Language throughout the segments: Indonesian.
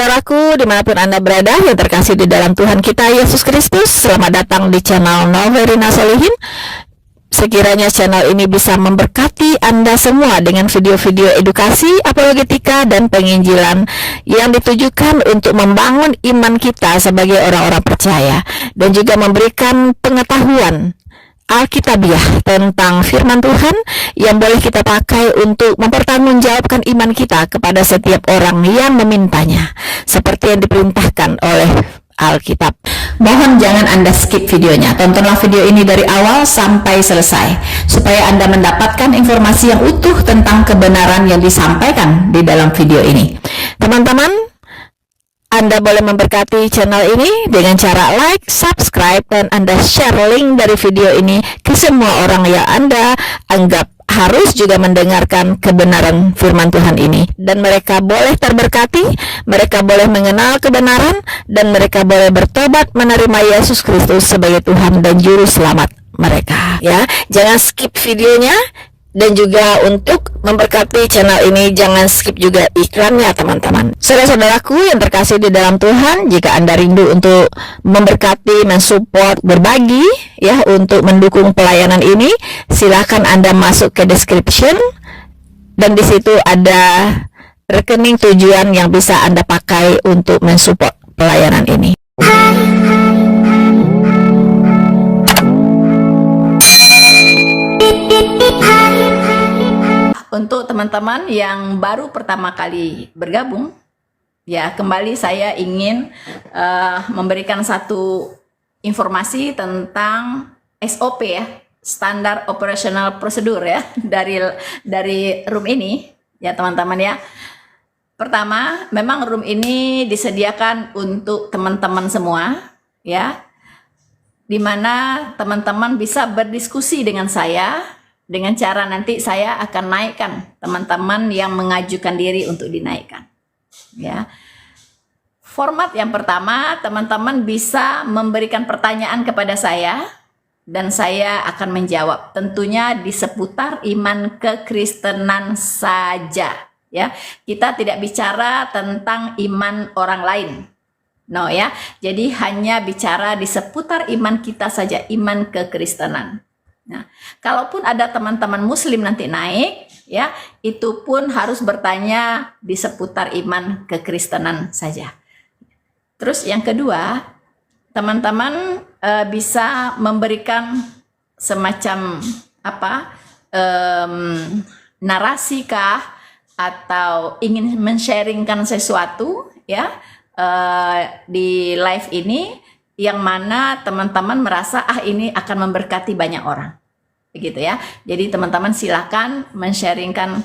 Saudara-saudaraku, dimanapun Anda berada yang terkasih di dalam Tuhan kita Yesus Kristus, selamat datang di channel Noverina Solihin. Sekiranya channel ini bisa memberkati Anda semua dengan video-video edukasi, apologetika, dan penginjilan yang ditujukan untuk membangun iman kita sebagai orang-orang percaya dan juga memberikan pengetahuan Alkitabiah tentang firman Tuhan yang boleh kita pakai untuk mempertanggungjawabkan iman kita kepada setiap orang yang memintanya, seperti yang diperintahkan oleh Alkitab. Mohon jangan Anda skip videonya, tontonlah video ini dari awal sampai selesai, supaya Anda mendapatkan informasi yang utuh tentang kebenaran yang disampaikan di dalam video ini. Teman-teman, Anda boleh memberkati channel ini dengan cara like, subscribe, dan Anda share link dari video ini ke semua orang yang Anda anggap harus juga mendengarkan kebenaran firman Tuhan ini. Dan mereka boleh terberkati, mereka boleh mengenal kebenaran, dan mereka boleh bertobat menerima Yesus Kristus sebagai Tuhan dan Juru Selamat mereka. Ya, jangan skip videonya. Dan juga untuk memberkati channel ini, jangan skip juga iklannya, teman-teman. Saudara-saudaraku yang terkasih di dalam Tuhan, jika Anda rindu untuk memberkati, mensupport, berbagi, ya, untuk mendukung pelayanan ini, silakan Anda masuk ke description, dan di situ ada rekening tujuan yang bisa Anda pakai untuk mensupport pelayanan ini. Untuk teman-teman yang baru pertama kali bergabung, ya, kembali saya ingin memberikan satu informasi tentang SOP, ya, Standar Operational Procedure, ya, dari room ini, ya teman-teman, ya. Pertama, memang room ini disediakan untuk teman-teman semua, ya, dimana teman-teman bisa berdiskusi dengan saya, dengan cara nanti saya akan naikkan teman-teman yang mengajukan diri untuk dinaikkan. Ya. Format yang pertama, teman-teman bisa memberikan pertanyaan kepada saya dan saya akan menjawab. Tentunya di seputar iman kekristenan saja. Ya. Kita tidak bicara tentang iman orang lain. No, ya. Jadi hanya bicara di seputar iman kita saja, iman kekristenan. Nah, kalaupun ada teman-teman muslim nanti naik, ya, itu pun harus bertanya di seputar iman kekristenan saja. Terus yang kedua, teman-teman bisa memberikan semacam apa, narasi kah, atau ingin men-sharingkan sesuatu, ya, di live ini, yang mana teman-teman merasa ini akan memberkati banyak orang, begitu, ya. Jadi teman-teman silakan men-sharingkan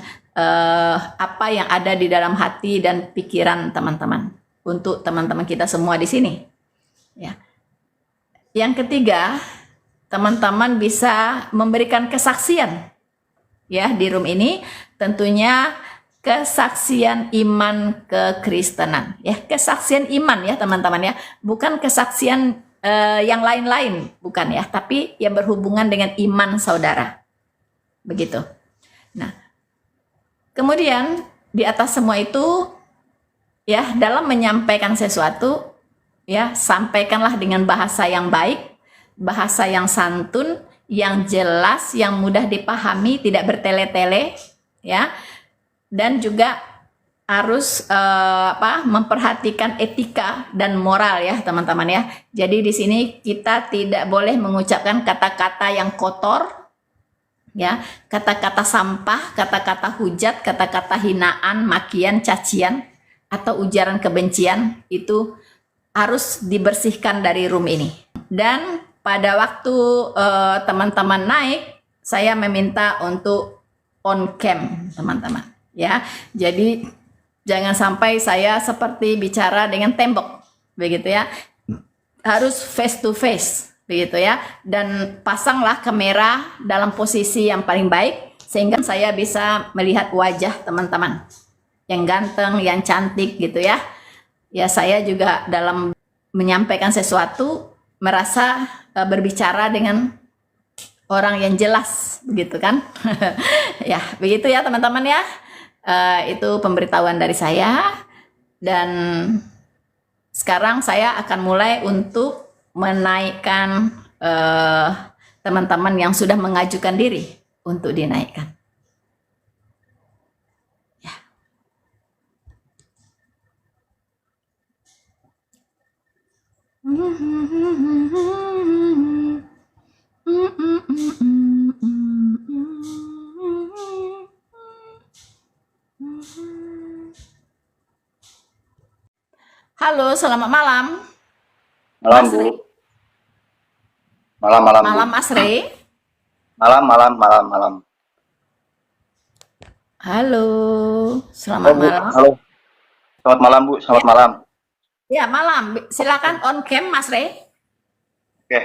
apa yang ada di dalam hati dan pikiran teman-teman untuk teman-teman kita semua di sini, ya. Yang ketiga, teman-teman bisa memberikan kesaksian, ya, di room ini, tentunya kesaksian iman kekristenan, ya, kesaksian iman, ya teman-teman, ya, bukan kesaksian yang lain-lain, bukan, ya, tapi yang berhubungan dengan iman saudara, begitu. Nah, kemudian di atas semua itu, ya, dalam menyampaikan sesuatu, ya, sampaikanlah dengan bahasa yang baik, bahasa yang santun, yang jelas, yang mudah dipahami, tidak bertele-tele, ya. Dan juga harus memperhatikan etika dan moral, ya teman-teman, ya. Jadi di sini kita tidak boleh mengucapkan kata-kata yang kotor, ya, kata-kata sampah, kata-kata hujat, kata-kata hinaan, makian, cacian, atau ujaran kebencian. Itu harus dibersihkan dari room ini. Dan pada waktu teman-teman naik, saya meminta untuk on cam, teman-teman. Ya, jadi jangan sampai saya seperti bicara dengan tembok, begitu, ya. Harus face to face, begitu, ya. Dan pasanglah kamera dalam posisi yang paling baik sehingga saya bisa melihat wajah teman-teman yang ganteng, yang cantik, gitu, ya. Ya, saya juga dalam menyampaikan sesuatu merasa berbicara dengan orang yang jelas, begitu kan? Ya, begitu, ya teman-teman, ya. Itu pemberitahuan dari saya. Dan sekarang saya akan mulai untuk menaikkan teman-teman yang sudah mengajukan diri untuk dinaikkan. Ya. Halo, selamat malam. Malam, Mas Bu. Rey. Malam, malam, Bu. Malam, Mas Rey. Malam, malam, malam, malam. Halo, Oh, selamat Bu. malam. Halo. Selamat malam, Bu. Ya, Selamat malam. ya malam. Silakan on cam, Mas Rey. Oke.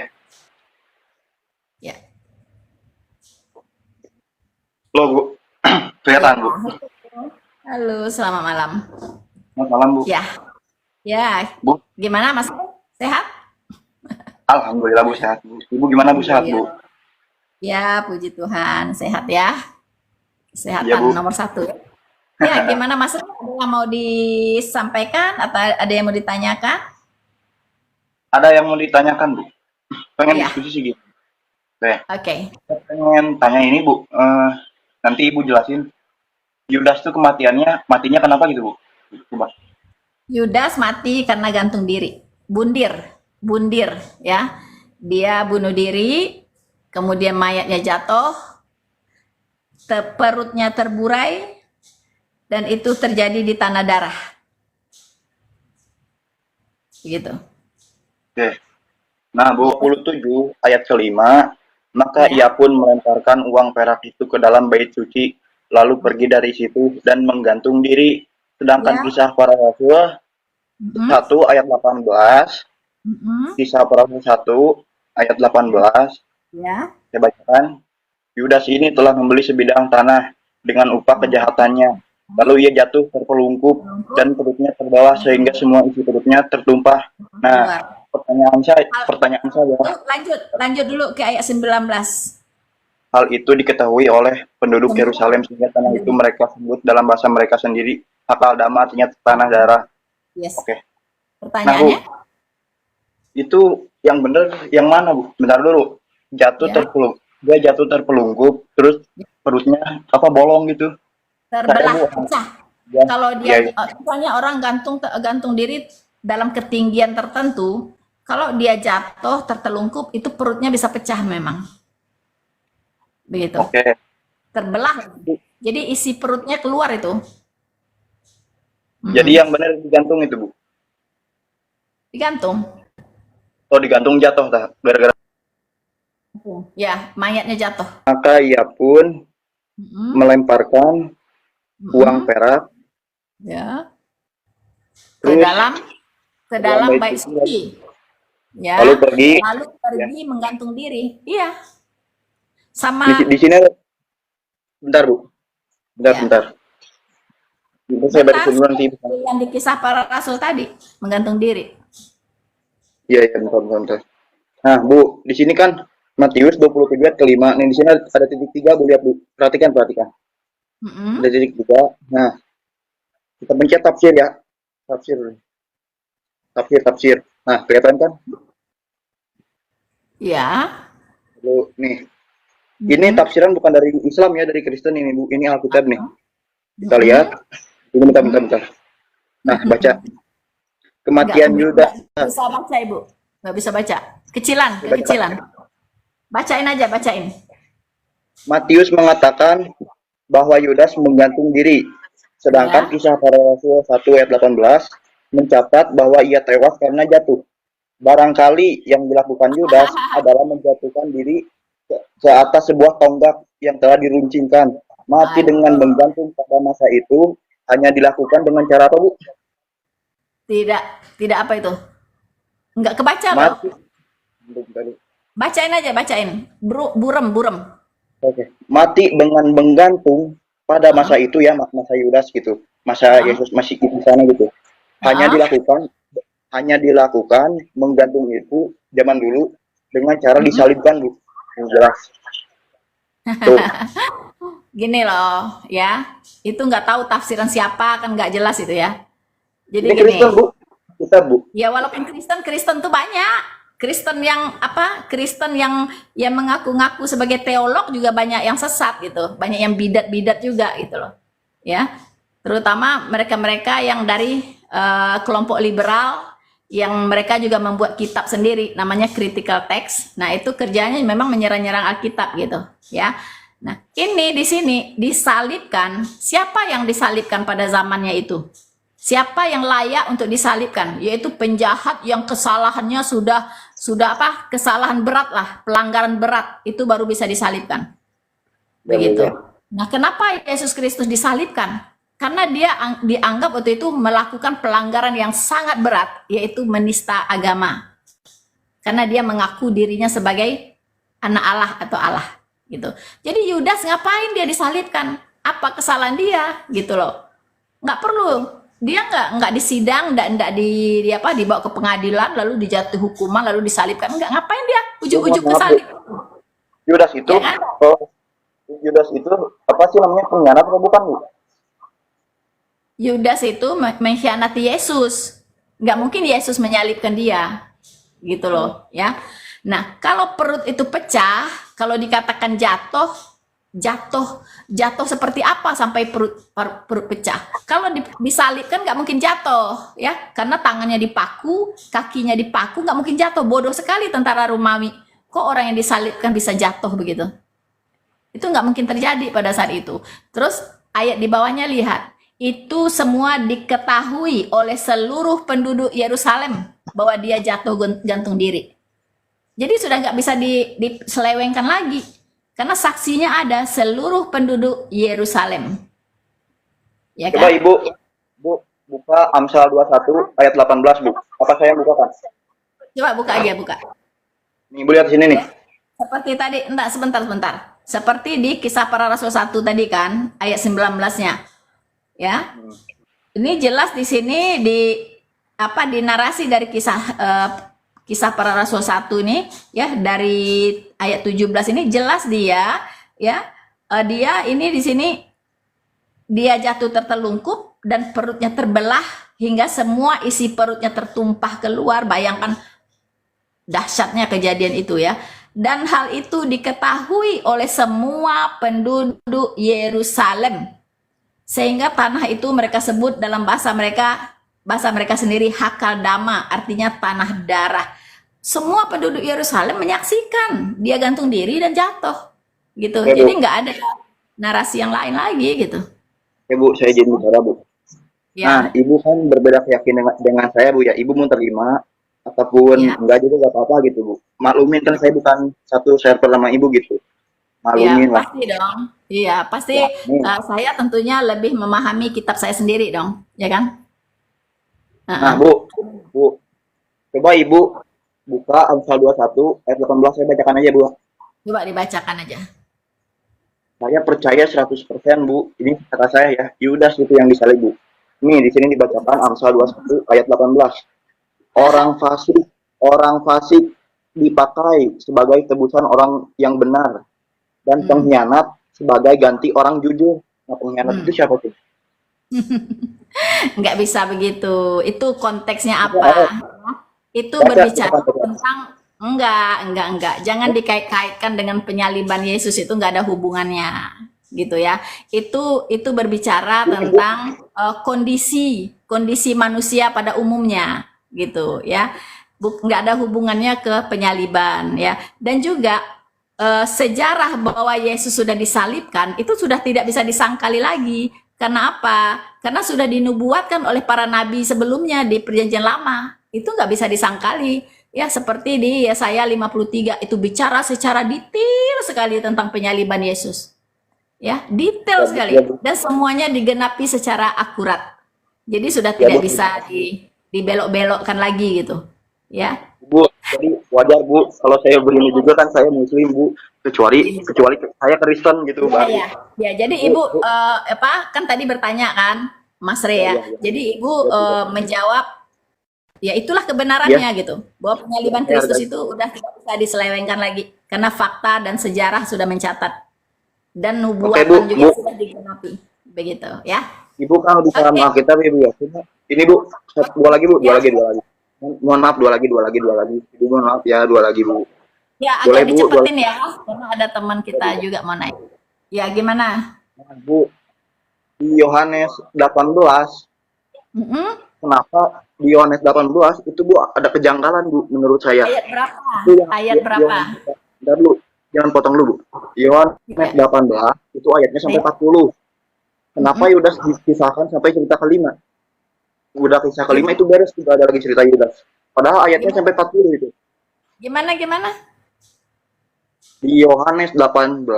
Ya, Halo, Bu. ya. Kelihatan, Bu. Halo, selamat malam. Selamat malam, Bu. Ya, ya. Bu, Gimana, Mas Rey? Sehat? Alhamdulillah, Bu. Sehat, Bu. Ibu gimana, Bu? Sehat, Bu? Alhamdulillah. Ya, puji Tuhan, sehat ya. Iya, Kesehatan Bu. nomor satu. Ya, gimana Mas Rey? Ada yang mau disampaikan atau ada yang mau ditanyakan? Ada yang mau ditanyakan, Bu? Pengen Ya, diskusi sih, gitu. Oke. oke. Saya pengen tanya ini, Bu. Nanti Ibu jelasin. Yudas tuh matinya kenapa gitu, Bu? Coba. Yudas mati karena gantung diri. Bundir ya. Dia bunuh diri, kemudian mayatnya jatuh, perutnya terburai, dan itu terjadi di tanah darah. Gitu. Oke. Nah, 27 ayat kelima, maka Ya, ia pun melemparkan uang perak itu ke dalam bait suci, lalu pergi dari situ dan menggantung diri. Sedangkan ya. kisah para rasul Mm-mm, 1 ayat 18, mm-mm, kisah para rasul 1 ayat 18, ya. saya bacakan. Yudas ini telah membeli sebidang tanah dengan upah kejahatannya. Lalu ia jatuh terpelungkup dan perutnya terbawa sehingga semua isi perutnya tertumpah. Nah, Keluar. pertanyaan saya, Lanjut dulu ke ayat 19. hal itu diketahui oleh penduduk Yerusalem sehingga tanah itu mereka sebut dalam bahasa mereka sendiri Hakaldama, artinya tanah darah. Yes. Oke. Nah, Bu, Pertanyaannya? itu yang benar yang mana, Bu? Bentar dulu. Ya, Dia jatuh terpelungkup, terus perutnya bolong gitu. Saya, terbelah, Bu, pecah. ya, Kalau ya, dia, misalnya orang gantung diri dalam ketinggian tertentu, kalau dia jatuh tertelungkup, itu perutnya bisa pecah memang. Begitu. oke. Terbelah. Jadi isi perutnya keluar itu. Jadi Mm-mm. yang benar digantung itu, Bu. Digantung. Oh, digantung jatuh tak? Gara-gara Ya, mayatnya jatuh. maka ia pun Mm-mm. melemparkan uang Mm-mm. perak Ya, ke terus dalam ke dalam bait bait suci lagi. suci. Lalu Ya, pergi. lalu Ya. pergi menggantung diri. Iya, Di sama sini bentar, Bu. Bentar, ya. bentar. Itu saya Bentar, bacain dulu nanti. yang di kisah para rasul tadi, menggantung diri. Iya, iya, bentar, bentar, bentar. Nah, Bu, di sini kan Matius 27 ayat kelima. Nih, di sini ada titik 3, Bu, lihat, Bu. Perhatikan, perhatikan. Ada Mm-mm. titik 3. Nah, kita pencet tafsir ya. Tafsir, tafsir, tafsir. Nah, kelihatan kan? Ya. Lalu, nih. Ini Mm-mm. tafsiran bukan dari Islam ya, dari Kristen ini, Bu. Ini Alkitab nih. Kita lihat. Mm-mm. Ini bentar, bentar, bentar. Nah, baca. Kematian Nggak Yudas. bisa baca, Ibu. Nggak bisa baca. Kecilan, Baca, kecilan. Bacain aja, bacain. Matius mengatakan bahwa Yudas menggantung diri. Sedangkan Ya. kisah para rasul 1 ayat 18 mencatat bahwa ia tewas karena jatuh. Barangkali yang dilakukan Yudas adalah menjatuhkan diri ke atas sebuah tonggak yang telah diruncingkan. Mati dengan Aduh, menggantung pada masa itu hanya dilakukan dengan cara apa, Bu? tidak, tidak apa itu? Nggak kebaca loh. Mati. Bacain aja, bacain. Burem, burem. Oke. Mati dengan menggantung pada masa Uh-uh. itu ya, masa Yudas gitu. Masa Uh-uh. Yesus masih di sana gitu. Hanya Uh-uh. dilakukan hanya dilakukan menggantung itu zaman dulu dengan cara Mm-mm. disalibkan, Bu. Yang jelas. Tuh. Gini loh, ya. Itu nggak tahu tafsiran siapa, kan nggak jelas itu ya. Jadi Ini gini, Kristen, Bu. Kita, Bu. ya walaupun Kristen, Kristen tuh banyak. Kristen yang apa? Kristen yang mengaku-ngaku sebagai teolog juga banyak yang sesat gitu. Banyak yang bidat-bidat juga gitu loh. Ya. Terutama mereka-mereka yang dari kelompok liberal yang mereka juga membuat kitab sendiri namanya critical text. Nah, itu kerjanya memang menyerang-nyerang Alkitab gitu, ya. Nah, ini di sini disalibkan. Siapa yang disalibkan pada zamannya itu? Siapa yang layak untuk disalibkan? Yaitu penjahat yang kesalahannya sudah apa? Kesalahan berat lah, pelanggaran berat itu baru bisa disalibkan. Ya, Bu, Begitu. ya. Nah, kenapa Yesus Kristus disalibkan? Karena dia dianggap waktu itu melakukan pelanggaran yang sangat berat, yaitu menista agama. Karena dia mengaku dirinya sebagai anak Allah atau Allah, gitu. Jadi Yudas ngapain dia disalibkan? Apa kesalahan dia, gitu loh? Nggak perlu. Dia nggak disidang, nggak dibawa ke pengadilan, lalu dijatuh hukuman, lalu disalibkan. Nggak, ngapain dia? Ujung-ujung Maaf, Bu. kesalib, Yudas itu, ya kan? Yudas itu apa sih namanya, pengkhianat atau bukan, Bu? Yudas itu mengkhianati Yesus. Nggak mungkin Yesus menyalibkan dia. Gitu loh, ya. Nah, kalau perut itu pecah, kalau dikatakan jatuh seperti apa sampai perut pecah? Kalau disalibkan nggak mungkin jatuh, ya. Karena tangannya dipaku, kakinya dipaku, nggak mungkin jatuh. Bodoh sekali tentara Romawi. Kok orang yang disalibkan bisa jatuh begitu? Itu nggak mungkin terjadi pada saat itu. Terus ayat di bawahnya lihat. Itu semua diketahui oleh seluruh penduduk Yerusalem bahwa dia jatuh gantung diri. Jadi sudah nggak bisa diselewengkan lagi. Karena saksinya ada seluruh penduduk Yerusalem. Ya Coba kan? Ibu, buka Amsal 21 ayat 18, Bu. Apa saya buka kan? Coba buka aja, buka. Nih, Ibu lihat di sini nih. Seperti tadi, enggak, sebentar. Seperti di Kisah Para Rasul 1 tadi kan, ayat 19-nya. Ya. Ini jelas di sini di narasi dari Kisah Para Rasul 1 ini, ya, dari ayat 17 ini jelas dia, ya, dia ini di sini dia jatuh tertelungkup dan perutnya terbelah hingga semua isi perutnya tertumpah keluar. Bayangkan dahsyatnya kejadian itu, ya. Dan hal itu diketahui oleh semua penduduk Yerusalem. Sehingga tanah itu mereka sebut dalam bahasa mereka sendiri Hakaldama, artinya tanah darah. Semua penduduk Yerusalem menyaksikan dia gantung diri dan jatuh, gitu. Ya, Bu. Jadi nggak ada narasi yang lain lagi, gitu. Ya, Bu, saya izin bicara, Bu. Ya. Nah, Ibu kan berbeda keyakinan dengan saya, Bu, ya. Ibu mau terima ataupun Ya. enggak juga nggak apa-apa gitu, Bu. Maklumin kan saya bukan satu server sama Ibu gitu. Ya, Maklumin lah. pasti dong. Iya, pasti Ya, nih. saya tentunya lebih memahami kitab saya sendiri dong, ya kan? Nah, Bu, coba Ibu buka Amsal 21 ayat 18, saya bacakan aja, Bu. Coba dibacakan aja. Saya percaya 100%, Bu. Ini kata saya ya, Yudas itu yang disalib, Bu. Nih, di sini dibacakan Amsal 21 ayat 18. Orang fasik dipakai sebagai tebusan orang yang benar, dan pengkhianat sebagai ganti orang jujur. Nah, pengkhianat itu siapa tuh? Nggak bisa begitu. Itu konteksnya apa? Itu berbicara tentang enggak. Jangan dikait-kaitkan dengan penyaliban Yesus, itu nggak ada hubungannya, gitu ya. Itu berbicara tentang kondisi manusia pada umumnya, gitu ya. Nggak ada hubungannya ke penyaliban, ya. Dan juga sejarah bahwa Yesus sudah disalibkan itu sudah tidak bisa disangkali lagi. Karena apa? Karena sudah dinubuatkan oleh para nabi sebelumnya di Perjanjian Lama. Itu nggak bisa disangkali. Ya, seperti di Yesaya 53 itu bicara secara detail sekali tentang penyaliban Yesus. Ya, detail sekali, dan semuanya digenapi secara akurat. Jadi sudah tidak bisa dibelok-belokkan lagi gitu. Ya. Bu, jadi wajar, Bu, kalau saya begini juga kan saya muslim, Bu, kecuali saya Kristen gitu, Mbak. Ya, jadi Ibu kan tadi bertanya kan, Mas Re ya. Jadi Ibu menjawab, ya itulah kebenarannya gitu, bahwa penyaliban Kristus itu udah tidak bisa diselewengkan lagi karena fakta dan sejarah sudah mencatat dan nubuatan juga sudah digenapi, begitu ya. Ibu kan di dalam Oke, Alkitab Ibu ya. Ini Bu, dua lagi Bu, dua ya. lagi, dua lagi. Mohon maaf, dua lagi, dua lagi, dua lagi. Ibu mohon maaf ya, dua lagi Bu. Ya, Boleh agak Bu, dua dicepetin lagi. ya, karena ada teman kita juga mau naik. Ya, gimana? Nah, Bu, di Yohanes 18, Mm-mm. kenapa di Yohanes 18 itu Bu ada kejanggalan Bu menurut saya. Ayat berapa? Itu yang Ayat berapa? Yohanes, bentar dulu, jangan potong dulu Bu. Yohanes Ya. 18 itu ayatnya sampai Ya. 40. Kenapa Mm-mm. Yudas dipisahkan sampai cerita kelima? Udah kisah kelima Gimana? itu beres, tidak ada lagi cerita Yudas. Padahal ayatnya Gimana? sampai 40 itu. Gimana? Di Yohanes 18 itu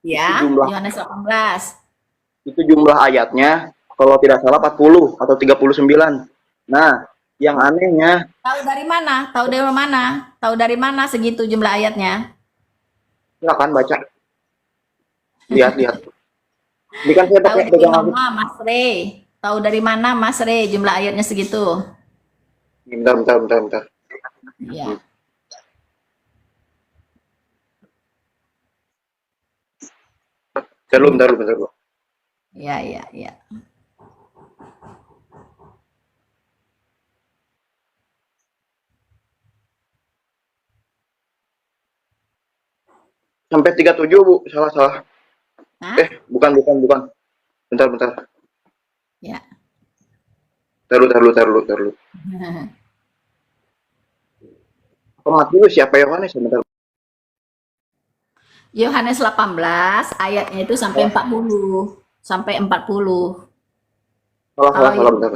Ya, jumlah Yohanes 18. ayatnya kalau tidak salah 40 atau 39. Nah, yang anehnya Tahu dari mana? Tahu dari mana? Tahu dari mana segitu jumlah ayatnya? silakan baca, lihat-lihat. Ini kan saya Tahu pakai dari pegang mana, Mas Re? Tahu dari mana, Mas Re, jumlah ayatnya segitu? bentar. Ya. Bentar dulu. Ya. Sampai 37 Bu, salah. Hah? Bukan. Bentar. Ya. Taruh dulu. Pemat dulu siapa Yohanes bentar. Yohanes 18 ayatnya itu sampai 40. Sampai 40. Kalau Salah, bentar.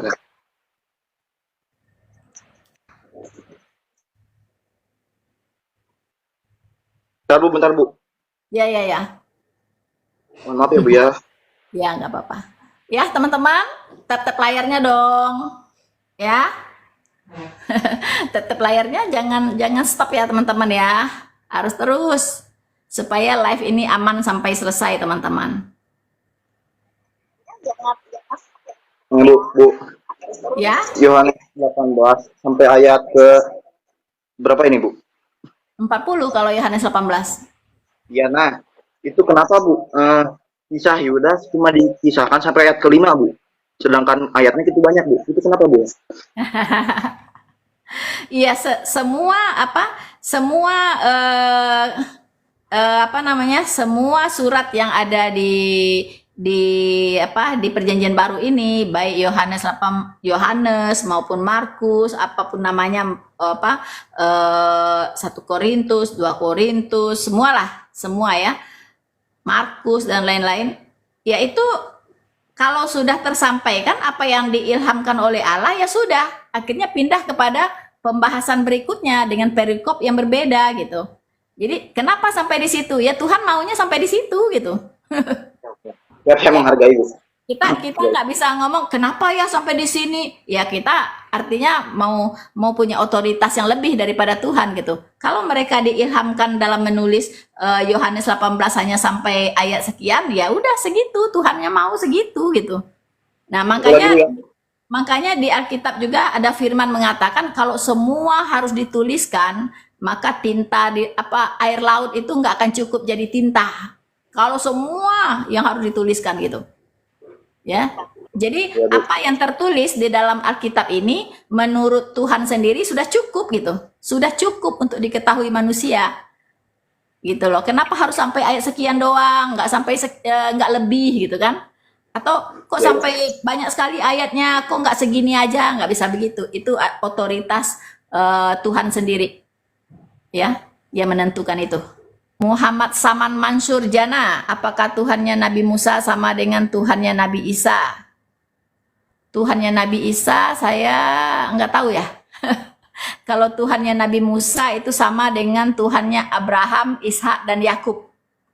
Bentar Bu. ya. Mohon maaf ya Bu ya. Ya, nggak apa-apa. Ya, teman-teman, tap layarnya dong. Ya, tetap layarnya jangan stop ya, teman-teman ya. Harus terus supaya live ini aman sampai selesai, teman-teman. Bu. Ya, Yohanes 18 sampai ayat ke berapa ini Bu? 40 kalau Yohanes 18. Ya, nah, itu kenapa Bu? Kisah Yudas cuma dikisahkan sampai ayat kelima Bu. Sedangkan ayatnya itu banyak Bu. Itu kenapa Bu? Iya, semua apa namanya? Semua surat yang ada di perjanjian baru ini, baik Yohanes maupun Markus, apapun namanya, 1 Korintus, 2 Korintus, semua ya. Markus dan lain-lain, yaitu kalau sudah tersampaikan apa yang diilhamkan oleh Allah, ya sudah, akhirnya pindah kepada pembahasan berikutnya dengan perikop yang berbeda gitu. Jadi kenapa sampai di situ? Ya Tuhan maunya sampai di situ gitu. Ya, saya menghargai Bu. Kita nggak bisa ngomong kenapa ya sampai di sini. Ya kita artinya mau punya otoritas yang lebih daripada Tuhan gitu. Kalau mereka diilhamkan dalam menulis Yohanes 18 hanya sampai ayat sekian, ya udah segitu, Tuhannya mau segitu gitu. Nah, makanya di Alkitab juga ada firman mengatakan kalau semua harus dituliskan, maka tinta air laut itu nggak akan cukup jadi tinta. Kalau semua yang harus dituliskan gitu. Ya. Jadi apa yang tertulis di dalam Alkitab ini menurut Tuhan sendiri sudah cukup gitu. Sudah cukup untuk diketahui manusia. Gitu loh. Kenapa harus sampai ayat sekian doang, nggak sampai nggak lebih gitu kan? Atau kok sampai banyak sekali ayatnya, kok nggak segini aja? Nggak bisa begitu. Itu otoritas Tuhan sendiri. Ya, dia menentukan itu. Muhammad Saman Mansur Jana, apakah Tuhannya Nabi Musa sama dengan Tuhannya Nabi Isa? Tuhannya Nabi Isa saya nggak tahu ya. Kalau Tuhannya Nabi Musa itu sama dengan Tuhannya Abraham, Ishak dan Yakub.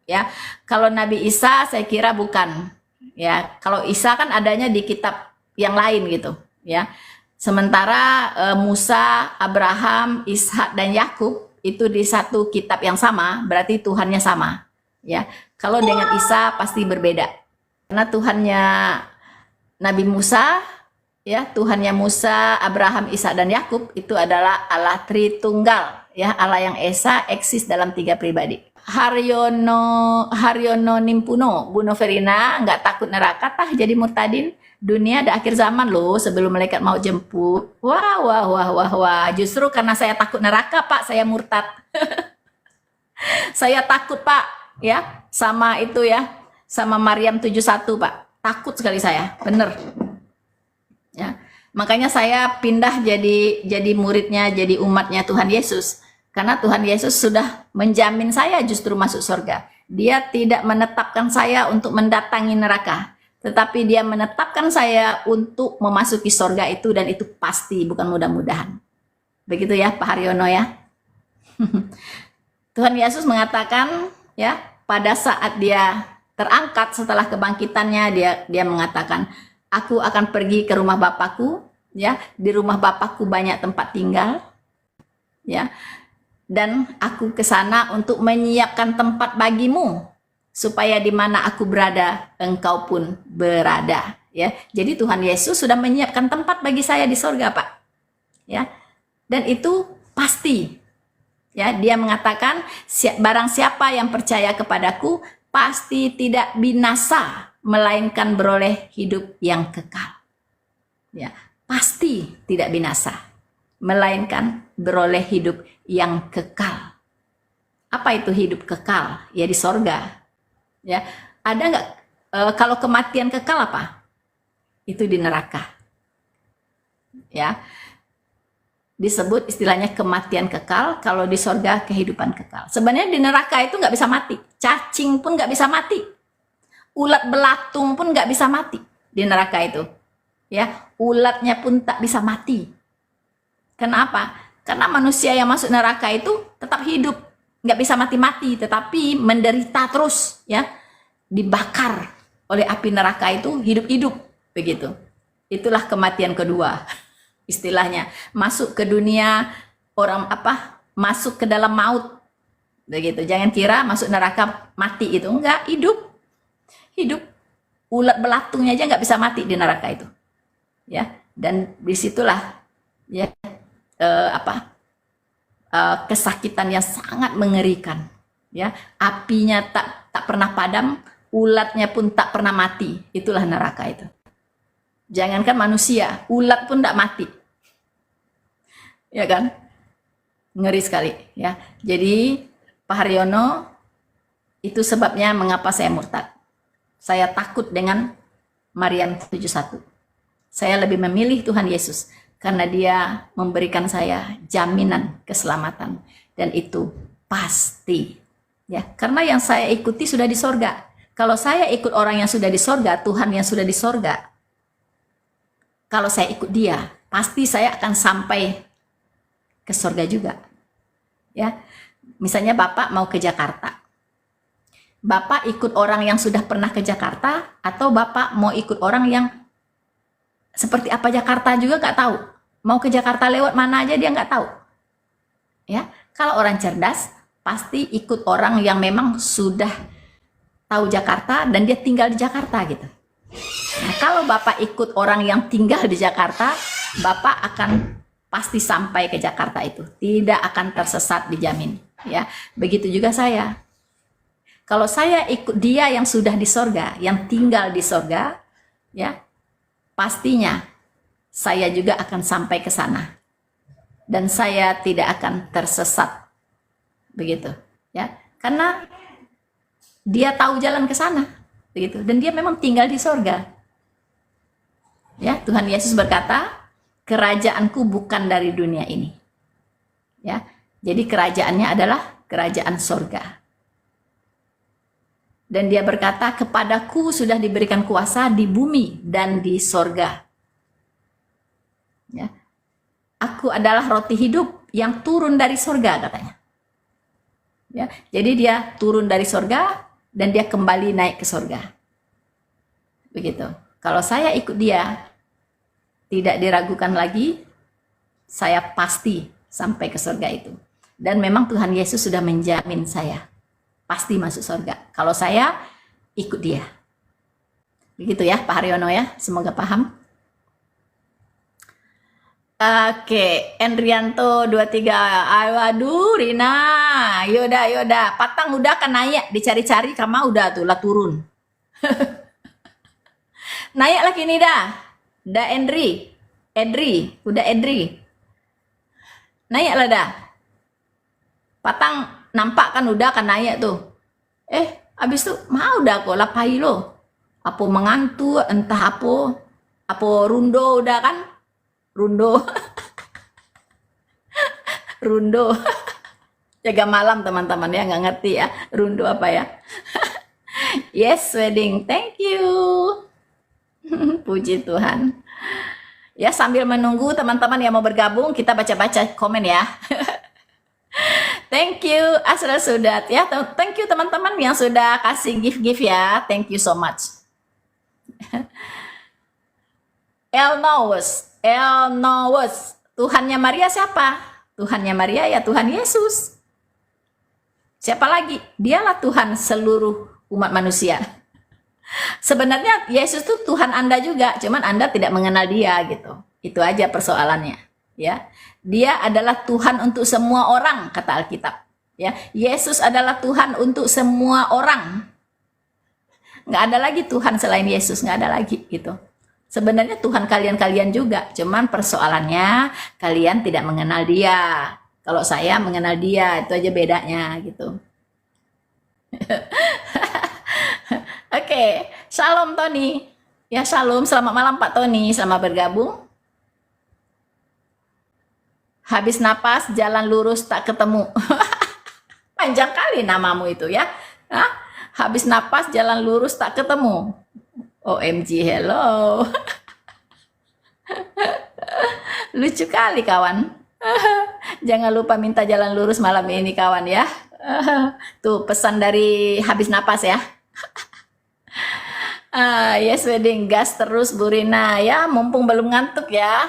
Ya, kalau Nabi Isa saya kira bukan. Ya, kalau Isa kan adanya di kitab yang lain gitu. Ya, sementara Musa, Abraham, Ishak dan Yakub itu di satu kitab yang sama, berarti Tuhannya sama. Ya, kalau dengan Isa pasti berbeda. Karena Tuhannya Nabi Musa, ya, Tuhannya Musa, Abraham, Ishak dan Yakub itu adalah Allah Tritunggal, ya, Allah yang esa eksis dalam 3 pribadi. Haryono Nimpuno, Bu Noverina, nggak takut neraka tah jadi murtadin? Dunia ada akhir zaman loh sebelum malaikat mau jemput. Wah, wah, wah, wah, wah. Justru karena saya takut neraka, Pak, saya murtad. Saya takut, Pak, ya, sama itu ya, sama Maryam 71, Pak. Takut sekali saya, bener. Ya, makanya saya pindah jadi muridnya, jadi umatnya Tuhan Yesus. Karena Tuhan Yesus sudah menjamin saya justru masuk surga. Dia tidak menetapkan saya untuk mendatangi neraka, tetapi dia menetapkan saya untuk memasuki surga itu, dan itu pasti, bukan mudah-mudahan. Begitu ya, Pak Haryono ya. Tuhan Yesus mengatakan ya, pada saat dia terangkat setelah kebangkitannya, dia mengatakan, aku akan pergi ke rumah Bapakku, ya, di rumah Bapakku banyak tempat tinggal, ya, dan aku ke sana untuk menyiapkan tempat bagimu, supaya di mana aku berada, engkau pun berada, ya. Jadi Tuhan Yesus sudah menyiapkan tempat bagi saya di sorga, Pak, ya, dan itu pasti. Ya, dia mengatakan, barang siapa yang percaya kepadaku pasti tidak binasa, melainkan beroleh hidup yang kekal. Ya, pasti tidak binasa, melainkan beroleh hidup yang kekal. Apa itu hidup kekal? Ya di sorga. Ya, ada nggak kalau kematian kekal apa? Itu di neraka. Ya. Disebut istilahnya kematian kekal, kalau di sorga kehidupan kekal. Sebenarnya di neraka itu nggak bisa mati, cacing pun nggak bisa mati, ulat belatung pun nggak bisa mati di neraka itu, ya, ulatnya pun tak bisa mati. Kenapa? Karena manusia yang masuk neraka itu tetap hidup, nggak bisa mati-mati, tetapi menderita terus, ya, dibakar oleh api neraka itu hidup-hidup, begitu. Itulah kematian kedua. Istilahnya masuk ke dunia orang apa, masuk ke dalam maut, begitu. Jangan kira masuk neraka mati, itu enggak, hidup. Ulat belatungnya aja nggak bisa mati di neraka itu, ya. Dan disitulah ya kesakitan yang sangat mengerikan, ya. Apinya tak pernah padam, ulatnya pun tak pernah mati. Itulah neraka itu. Jangankan manusia, ulat pun tidak mati, ya kan? Ngeri sekali, ya. Jadi Pak Haryono, itu sebabnya mengapa saya murtad. Saya takut dengan Maryam 71. Saya lebih memilih Tuhan Yesus karena dia memberikan saya jaminan keselamatan, dan itu pasti, ya. Karena yang saya ikuti sudah di sorga. Kalau saya ikut orang yang sudah di sorga, Tuhan yang sudah di sorga, kalau saya ikut dia, pasti saya akan sampai ke surga juga. Ya, misalnya Bapak mau ke Jakarta. Bapak ikut orang yang sudah pernah ke Jakarta, atau Bapak mau ikut orang yang seperti apa Jakarta juga nggak tahu. Mau ke Jakarta lewat mana aja dia nggak tahu. Ya, kalau orang cerdas pasti ikut orang yang memang sudah tahu Jakarta dan dia tinggal di Jakarta gitu. Nah, kalau Bapak ikut orang yang tinggal di Jakarta, Bapak akan pasti sampai ke Jakarta itu, tidak akan tersesat, dijamin, ya. Begitu juga saya. Kalau saya ikut dia yang sudah di sorga, yang tinggal di sorga, ya, pastinya saya juga akan sampai ke sana, dan saya tidak akan tersesat, begitu, ya, karena dia tahu jalan ke sana, begitu, dan dia memang tinggal di sorga. Ya, Tuhan Yesus berkata, kerajaanku bukan dari dunia ini. Ya, jadi kerajaannya adalah kerajaan sorga. Dan dia berkata, kepadaku sudah diberikan kuasa di bumi dan di sorga. Ya, aku adalah roti hidup yang turun dari sorga, katanya. Ya, jadi dia turun dari sorga dan dia kembali naik ke sorga. Begitu. Kalau saya ikut dia, tidak diragukan lagi, saya pasti sampai ke surga itu. Dan memang Tuhan Yesus sudah menjamin saya pasti masuk surga kalau saya ikut dia. Begitu ya Pak Haryono ya, semoga paham. Oke, Endrianto 23. Aduh, Rina. Yaudah, yaudah. Patang udah kan naik, dicari-cari kamu udah tuh lah turun. Naik lagi nih dah. Dah Endri. Edri, udah Edri. Naik lah dah. Patang nampak kan udah kan naik tuh. Abis tuh mau udah kok lapai lo. Apa mengantuk entah apa rundo udah kan? Rundo. Rundo. Jaga malam teman-teman ya, nggak ngerti ya. Rundo apa ya? Yes, wedding. Thank you. Puji Tuhan. Ya, sambil menunggu teman-teman yang mau bergabung, kita baca-baca komen ya. Thank you, Asra Sudat ya. Thank you teman-teman yang sudah kasih gift-gift ya. Thank you so much. El Knows. Tuhannya Maria siapa? Tuhannya Maria ya Tuhan Yesus. Siapa lagi? Dialah Tuhan seluruh umat manusia. Sebenarnya Yesus itu Tuhan Anda juga, cuman Anda tidak mengenal dia gitu. Itu aja persoalannya, ya. Dia adalah Tuhan untuk semua orang, kata Alkitab. Ya, Yesus adalah Tuhan untuk semua orang. Nggak ada lagi Tuhan selain Yesus, nggak ada lagi gitu. Sebenarnya Tuhan kalian-kalian juga, cuman persoalannya kalian tidak mengenal dia. Kalau saya mengenal dia, itu aja bedanya gitu. Oke, Shalom Tony. Ya, Shalom, selamat malam Pak Tony, selamat bergabung. Habis napas, jalan lurus tak ketemu. Panjang kali namamu itu ya. Hah? Habis napas, jalan lurus tak ketemu. OMG, hello. Lucu kali kawan. Jangan lupa minta jalan lurus malam ini kawan ya. Tuh pesan dari habis napas ya. Yes wedding, gas terus Bu Rina ya, mumpung belum ngantuk ya.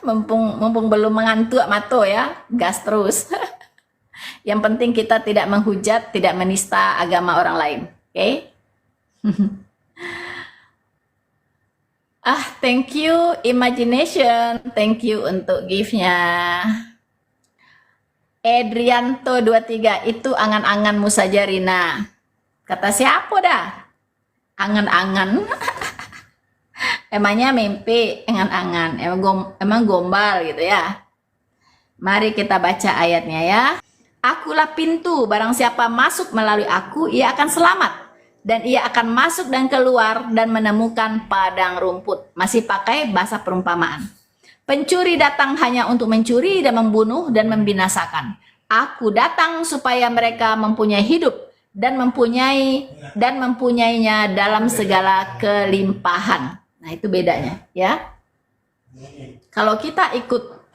mumpung belum mengantuk mato ya, gas terus. Yang penting kita tidak menghujat, tidak menista agama orang lain. Oke? Thank you imagination, thank you untuk gift-nya. Edrianto 23, itu angan-anganmu saja Rina. Kata siapa dah? Angan-angan. Emangnya mimpi, angan-angan. Emang gombal gitu ya. Mari kita baca ayatnya ya. Akulah pintu, barang siapa masuk melalui aku, ia akan selamat. Dan ia akan masuk dan keluar dan menemukan padang rumput. Masih pakai bahasa perumpamaan. Pencuri datang hanya untuk mencuri dan membunuh dan membinasakan. Aku datang supaya mereka mempunyai hidup dan mempunyainya dalam segala kelimpahan. Nah, itu bedanya ya. Kalau kita ikut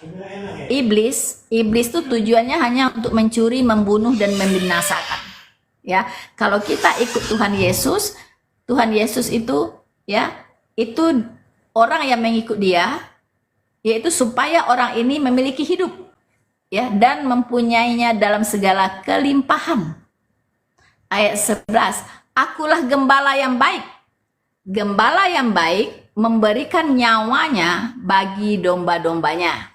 iblis itu tujuannya hanya untuk mencuri, membunuh dan membinasakan. Ya, kalau kita ikut Tuhan Yesus itu ya, itu orang yang mengikut dia yaitu supaya orang ini memiliki hidup ya dan mempunyainya dalam segala kelimpahan. Ayat 11, akulah gembala yang baik. Gembala yang baik memberikan nyawanya bagi domba-dombanya.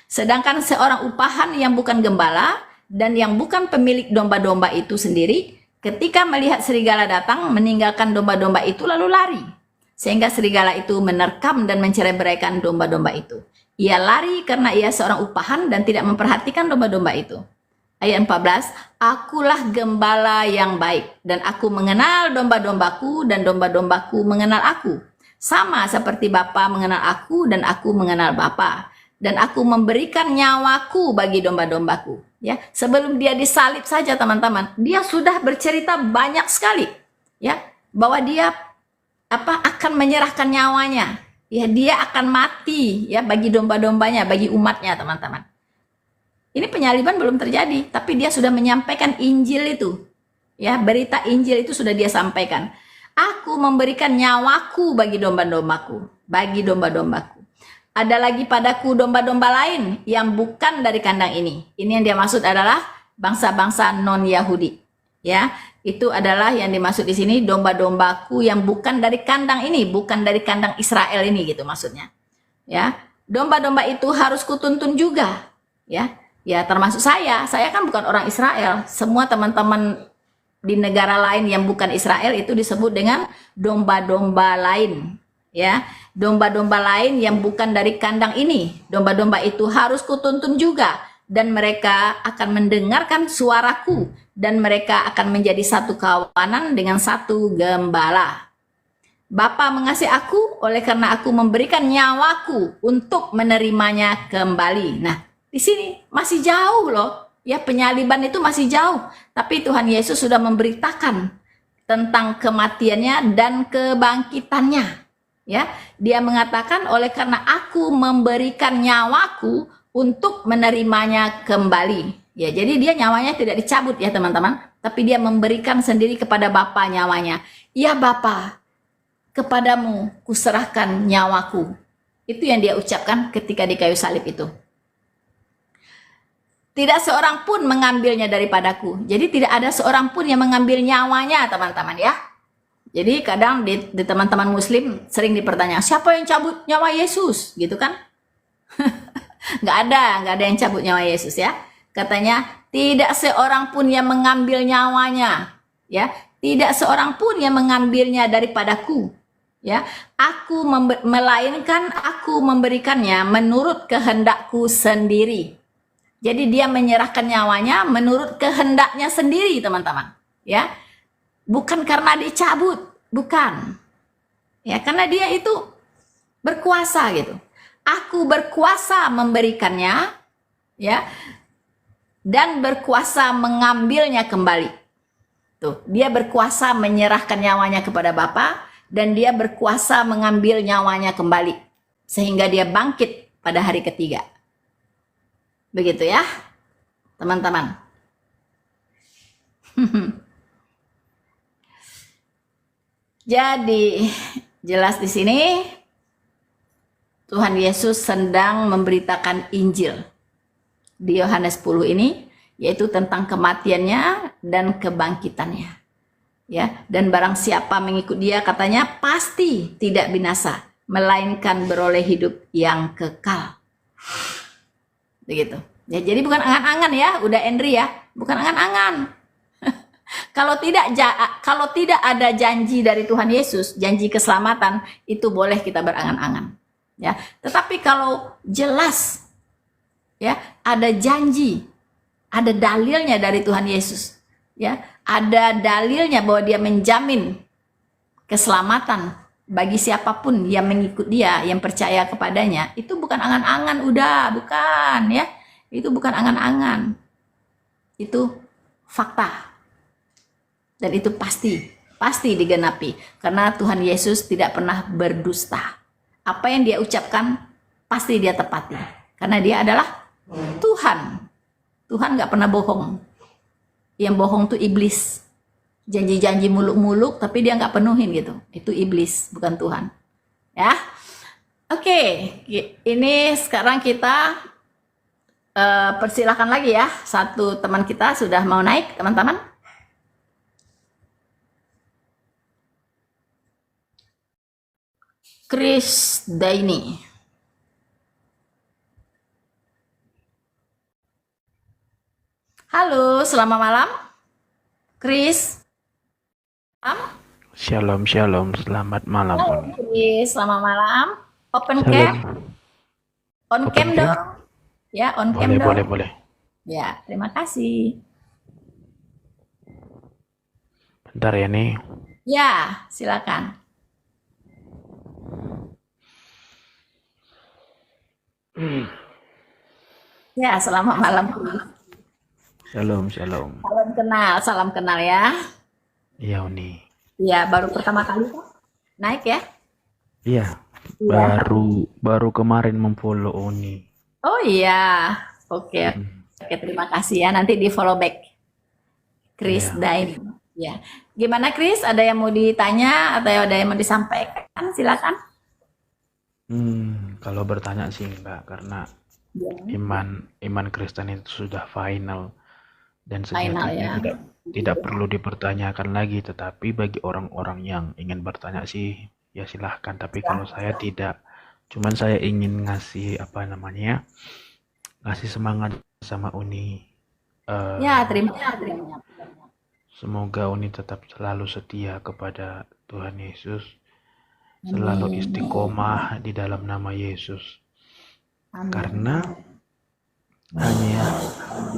Sedangkan seorang upahan yang bukan gembala dan yang bukan pemilik domba-domba itu sendiri, ketika melihat serigala datang, meninggalkan domba-domba itu lalu lari. Sehingga serigala itu menerkam dan mencerai-beraikan domba-domba itu. Ia lari karena ia seorang upahan dan tidak memperhatikan domba-domba itu. Ayat 14, akulah gembala yang baik, dan aku mengenal domba-dombaku, dan domba-dombaku mengenal aku. Sama seperti Bapa mengenal aku, dan aku mengenal Bapa. Dan aku memberikan nyawaku bagi domba-dombaku. Ya, sebelum dia disalib saja teman-teman, dia sudah bercerita banyak sekali. Ya, bahwa dia akan menyerahkan nyawanya. Ya, dia akan mati ya bagi domba-dombanya, bagi umatnya teman-teman. Ini penyaliban belum terjadi, tapi dia sudah menyampaikan Injil itu. Ya, berita Injil itu sudah dia sampaikan. Aku memberikan nyawaku bagi domba-dombaku, bagi domba-dombaku. Ada lagi padaku domba-domba lain yang bukan dari kandang ini. Ini yang dia maksud adalah bangsa-bangsa non-Yahudi. Ya, itu adalah yang dimaksud di sini domba-dombaku yang bukan dari kandang ini, bukan dari kandang Israel ini gitu maksudnya. ya. Domba-domba itu harus kutuntun juga, ya. Ya, termasuk saya. Saya kan bukan orang Israel. Semua teman-teman di negara lain yang bukan Israel itu disebut dengan domba-domba lain, ya. Domba-domba lain yang bukan dari kandang ini. Domba-domba itu harus kutuntun juga, dan mereka akan mendengarkan suaraku, dan mereka akan menjadi satu kawanan dengan satu gembala. Bapa mengasihi aku oleh karena aku memberikan nyawaku untuk menerimanya kembali. Nah, di sini masih jauh loh. Ya, penyaliban itu masih jauh. Tapi Tuhan Yesus sudah memberitakan tentang kematiannya dan kebangkitannya. Ya, dia mengatakan oleh karena aku memberikan nyawaku untuk menerimanya kembali. Ya, jadi dia nyawanya tidak dicabut ya teman-teman, tapi dia memberikan sendiri kepada Bapa nyawanya. Ya Bapa, kepadamu kuserahkan nyawaku. Itu yang dia ucapkan ketika di kayu salib itu. Tidak seorang pun mengambilnya daripadaku. Jadi tidak ada seorang pun yang mengambil nyawanya, teman-teman ya. Jadi kadang di teman-teman muslim sering dipertanya, siapa yang cabut nyawa Yesus? Gitu kan? nggak ada yang cabut nyawa Yesus ya. Katanya, tidak seorang pun yang mengambil nyawanya. Ya, tidak seorang pun yang mengambilnya daripadaku. Ya, melainkan aku memberikannya menurut kehendakku sendiri. Jadi dia menyerahkan nyawanya menurut kehendaknya sendiri, teman-teman. Ya, bukan karena dicabut, bukan. Ya, karena dia itu berkuasa gitu. Aku berkuasa memberikannya, ya, dan berkuasa mengambilnya kembali. Tuh, dia berkuasa menyerahkan nyawanya kepada Bapa, dan dia berkuasa mengambil nyawanya kembali sehingga dia bangkit pada hari ketiga. Begitu ya, teman-teman. Jadi, jelas di sini Tuhan Yesus sedang memberitakan Injil di Yohanes 10 ini, yaitu tentang kematiannya dan kebangkitannya. Ya, dan barang siapa mengikut dia, katanya pasti tidak binasa, melainkan beroleh hidup yang kekal. Begitu. Ya, jadi bukan angan-angan ya, udah Henry ya, bukan angan-angan. Kalau tidak ada janji dari Tuhan Yesus, janji keselamatan, itu boleh kita berangan-angan. Ya, tetapi kalau jelas ya, ada janji, ada dalilnya dari Tuhan Yesus. Ya, ada dalilnya bahwa dia menjamin keselamatan bagi siapapun yang mengikut dia, yang percaya kepadanya. Itu bukan angan-angan, udah, bukan ya. Itu bukan angan-angan. Itu fakta. Dan itu pasti digenapi. Karena Tuhan Yesus tidak pernah berdusta. Apa yang dia ucapkan, pasti dia tepati. Karena dia adalah Tuhan. Tuhan nggak pernah bohong. Yang bohong tuh iblis. Janji-janji muluk-muluk tapi dia nggak penuhin gitu. Itu iblis, bukan Tuhan. Ya. Oke, ini sekarang kita persilahkan lagi ya. Satu teman kita sudah mau naik, teman-teman. Chris Daini. Halo, selamat malam. Chris. Shalom, selamat malam. Halo Chris, selamat malam. Open Shalom. cam, on Open cam cam? dong. Ya, on cam dong. Boleh. Ya, terima kasih. Bentar ya nih. Ya, silakan. Ya, selamat malam. Shalom. Salam kenal ya. Iya, Uni. Ya, baru pertama kali kan naik ya. Iya, Iya. baru kemarin memfollow Uni. Oh iya, oke. Oke, terima kasih ya. Nanti di follow back. Chris Iya. Dain. Ya, gimana Chris? Ada yang mau ditanya atau ada yang mau disampaikan? Silakan. Kalau bertanya sih enggak, karena Ya, iman Kristen itu sudah final dan final ya. sejatinya tidak perlu dipertanyakan lagi. Tetapi bagi orang-orang yang ingin bertanya sih, ya silahkan. Tapi kalau saya tidak Cuman saya ingin ngasih apa namanya, ngasih semangat sama Uni. Ya, Eh, terima kasih. Semoga Uni tetap selalu setia kepada Tuhan Yesus, selalu Amin. istiqomah di dalam nama Yesus. Amin. Karena hanya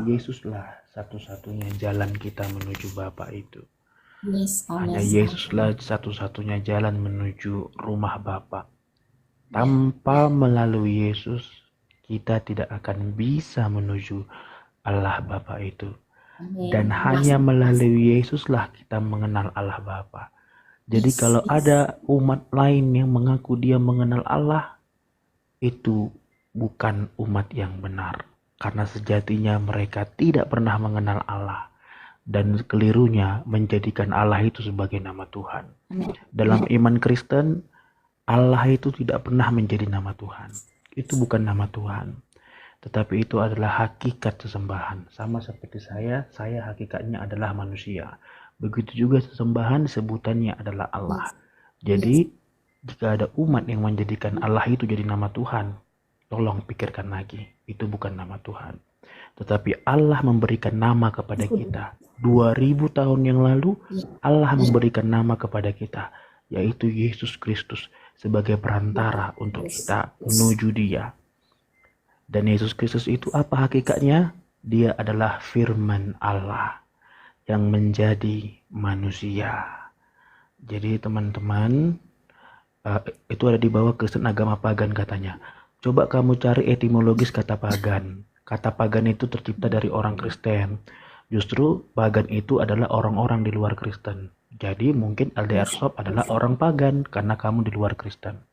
Yesuslah satu-satunya jalan kita menuju Bapa itu. Yes, Hanya amin. Yesuslah satu-satunya jalan menuju rumah Bapa. Tanpa melalui Yesus, kita tidak akan bisa menuju Allah Bapa itu. Dan Amin. hanya melalui Yesuslah kita mengenal Allah Bapa. Jadi Yes, kalau ada umat lain yang mengaku dia mengenal Allah, itu bukan umat yang benar. Karena sejatinya mereka tidak pernah mengenal Allah. Dan kelirunya menjadikan Allah itu sebagai nama Tuhan. amin. Dalam iman Kristen, Allah itu tidak pernah menjadi nama Tuhan. Itu bukan nama Tuhan. Tetapi itu adalah hakikat sesembahan. Sama seperti saya hakikatnya adalah manusia. Begitu juga sesembahan sebutannya adalah Allah. Jadi jika ada umat yang menjadikan Allah itu jadi nama Tuhan, tolong pikirkan lagi. Itu bukan nama Tuhan. Tetapi Allah memberikan nama kepada kita. 2000 tahun yang lalu Allah memberikan nama kepada kita, yaitu Yesus Kristus sebagai perantara untuk kita menuju Dia. Dan Yesus Kristus itu apa hakikatnya? Dia adalah firman Allah yang menjadi manusia. Jadi teman-teman, itu ada di bawah Kristen agama pagan katanya. Coba kamu cari etimologis kata pagan. Kata pagan itu tercipta dari orang Kristen. Justru pagan itu adalah orang-orang di luar Kristen. Jadi mungkin LDR Shop adalah orang pagan karena kamu di luar Kristen.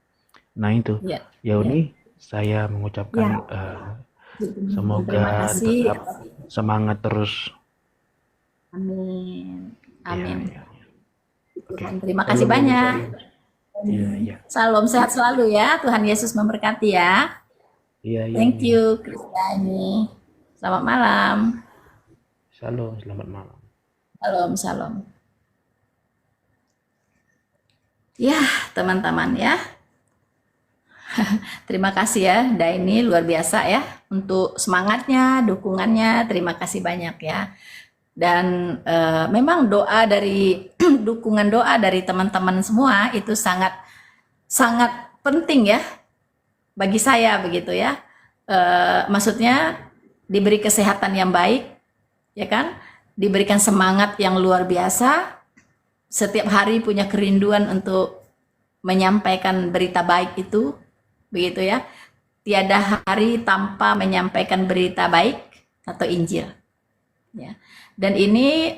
Nah itu, Ya. ya Uni, saya mengucapkan Terima semoga kasih. tetap semangat terus. Amin. Ya, Amin. ya. Oke. Tuhan, terima kasih banyak. Iya, iya. Salam sehat selalu ya. Tuhan Yesus memberkati ya. Iya, iya. Thank Uni. you, Kristiani. Selamat malam. Shalom, selamat malam. Shalom, shalom. Ya, teman-teman ya. Terima kasih ya, Daini, luar biasa ya untuk semangatnya, dukungannya. Terima kasih banyak ya. Dan memang doa dari dukungan doa dari teman-teman semua itu sangat sangat penting ya bagi saya begitu ya. Maksudnya diberi kesehatan yang baik, ya kan? Diberikan semangat yang luar biasa. Setiap hari punya kerinduan untuk menyampaikan berita baik itu, begitu ya. Tiada hari tanpa menyampaikan berita baik atau Injil. Ya. Dan ini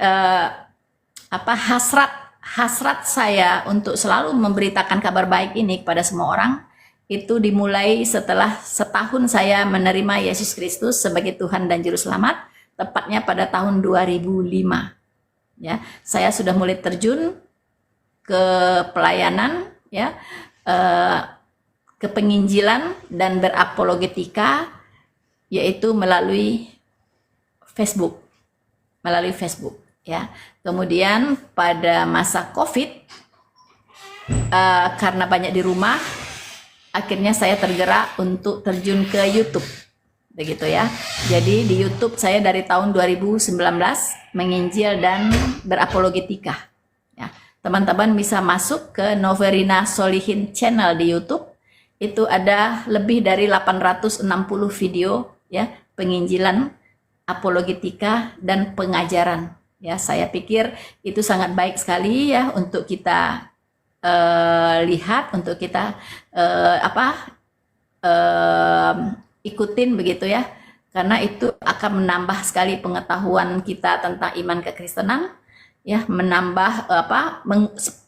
hasrat saya untuk selalu memberitakan kabar baik ini kepada semua orang itu dimulai setelah setahun saya menerima Yesus Kristus sebagai Tuhan dan Juru Selamat, tepatnya pada tahun 2005. Ya, saya sudah mulai terjun ke pelayanan, ya, ke penginjilan dan berapologetika, yaitu melalui Facebook, ya. Kemudian pada masa COVID, karena banyak di rumah, akhirnya saya tergerak untuk terjun ke YouTube. Begitu ya. Jadi di YouTube saya dari tahun 2019 menginjil dan berapologetika. Ya, teman-teman bisa masuk ke Noverina Solihin channel di YouTube. Itu ada lebih dari 860 video ya, penginjilan, apologetika dan pengajaran. Ya, saya pikir itu sangat baik sekali ya untuk kita lihat, untuk kita ikutin begitu ya, karena itu akan menambah sekali pengetahuan kita tentang iman kekristenan, ya, menambah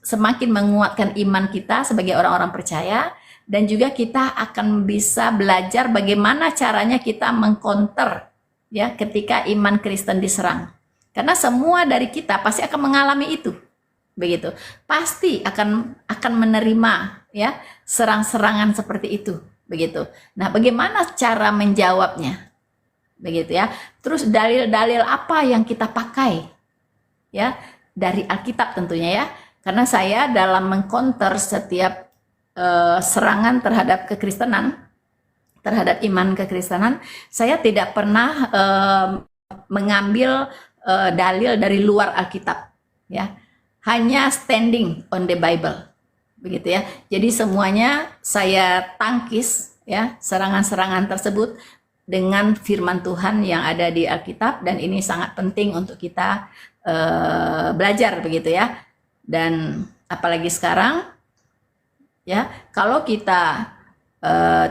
semakin menguatkan iman kita sebagai orang-orang percaya, dan juga kita akan bisa belajar bagaimana caranya kita mengcounter ya ketika iman Kristen diserang, karena semua dari kita pasti akan mengalami itu, begitu, pasti akan menerima ya serang-serangan seperti itu. Begitu. Nah, bagaimana cara menjawabnya? Begitu ya. Terus dalil-dalil apa yang kita pakai? Ya, dari Alkitab tentunya ya. Karena saya dalam mengcounter setiap serangan terhadap kekristenan, terhadap iman kekristenan, saya tidak pernah mengambil dalil dari luar Alkitab, ya. Hanya standing on the Bible, begitu ya. Jadi semuanya saya tangkis, ya, serangan-serangan tersebut dengan firman Tuhan yang ada di Alkitab, dan ini sangat penting untuk kita belajar, begitu ya. Dan apalagi sekarang, ya, kalau kita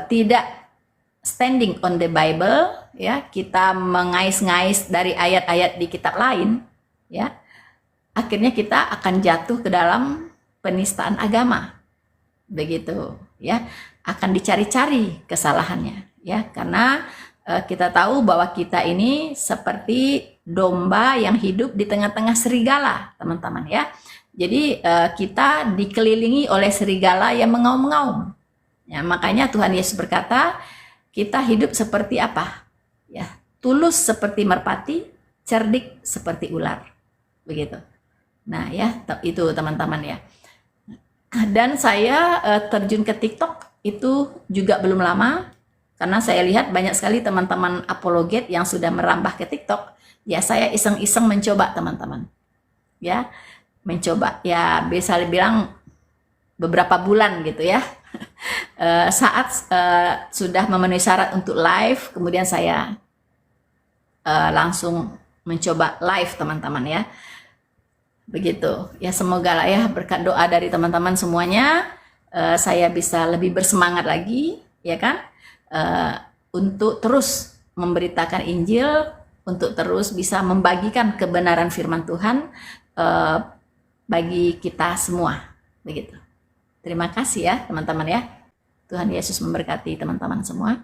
tidak standing on the Bible, ya, kita mengais-ngais dari ayat-ayat di kitab lain, ya, akhirnya kita akan jatuh ke dalam penistaan agama, begitu ya. Akan dicari-cari kesalahannya, ya, karena kita tahu bahwa kita ini seperti domba yang hidup di tengah-tengah serigala, teman-teman, ya. Jadi kita dikelilingi oleh serigala yang mengaum-ngaum, ya. Makanya Tuhan Yesus berkata, kita hidup seperti apa, ya, tulus seperti merpati, cerdik seperti ular, begitu. Nah, ya, itu teman-teman, ya. Dan saya terjun ke TikTok itu juga belum lama, karena saya lihat banyak sekali teman-teman apologet yang sudah merambah ke TikTok. Ya, saya iseng-iseng mencoba, teman-teman, ya, mencoba, ya, bisa dibilang beberapa bulan gitu, ya. Saat sudah memenuhi syarat untuk live, kemudian saya langsung mencoba live, teman-teman, ya. Begitu ya, semoga lah ya berkat doa dari teman-teman semuanya, saya bisa lebih bersemangat lagi, ya kan, untuk terus memberitakan Injil, untuk terus bisa membagikan kebenaran firman Tuhan bagi kita semua, begitu. Terima kasih ya teman-teman, ya. Tuhan Yesus memberkati teman-teman semua.